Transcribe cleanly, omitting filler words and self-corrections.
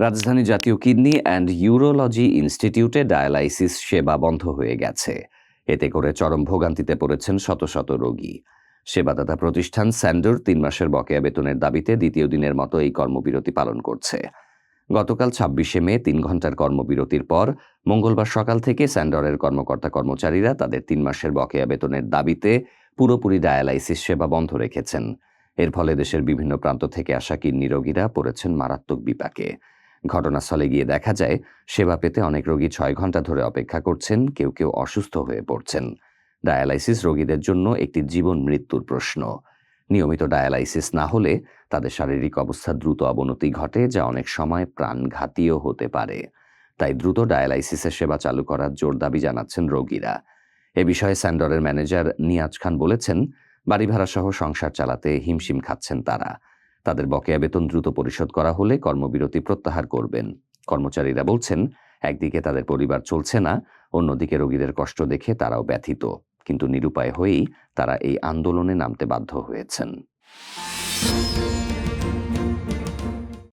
রাজধানী জাতীয় kidney and urology ইনস্টিটিউটে ডায়ালাইসিস সেবা বন্ধ হয়ে গেছে। এতে করে চরম ভোগান্তিতে পড়েছেন শত শত রোগী। সেবাদাতা প্রতিষ্ঠান স্যান্ডোর ৩ মাসের বকেয়া বেতনের দাবিতে দ্বিতীয় দিনের মতো এই কর্মবিরতি পালন করছে। গতকাল ২৬শে মে ৩ ঘন্টার কর্মবিরতির পর মঙ্গলবার সকাল থেকে স্যান্ডরের কর্মকর্তা-কর্মচারীরা তাদের ৩ মাসের বকেয়া বেতনের দাবিতে পুরোপুরি ডায়ালাইসিস সেবা বন্ধ রেখেছেন। এর ফলে দেশের বিভিন্ন প্রান্ত থেকে আসা কিডনি রোগীরা পড়েছেন মারাত্মক বিপাকে। ঘটনাস্থলে গিয়ে দেখা যায়, সেবা পেতে অনেক রোগী ৬ ঘন্টা ধরে অপেক্ষা করছেন, কেউ কেউ অসুস্থ হয়ে পড়ছেন। ডায়ালাইসিস রোগীদের জন্য একটি জীবন মৃত্যুর প্রশ্ন। নিয়মিত ডায়ালাইসিস না হলে তাদের শারীরিক অবস্থার দ্রুত অবনতি ঘটে, যা অনেক সময় প্রাণঘাতীও হতে পারে। তাই দ্রুত ডায়ালাইসিসের সেবা চালু করার জোর দাবি জানাচ্ছেন রোগীরা। এ বিষয়ে স্যান্ডরের ম্যানেজার নিয়াজ খান বলেছেন, বাড়ি ভাড়া সহ সংসার চালাতে হিমশিম খাচ্ছেন তারা। তাদের বকেয়া বেতন দ্রুত পরিশোধ করা হলে কর্মবিরতি প্রত্যাহার করবেন। কর্মচারীরা বলছেন, একদিকে তাদের পরিবার চলছে না, অন্যদিকে রোগীদের কষ্ট দেখে তারাও ব্যথিত। কিন্তু নিরুপায় হয়েই তারা এই আন্দোলনে নামতে বাধ্য হয়েছেন।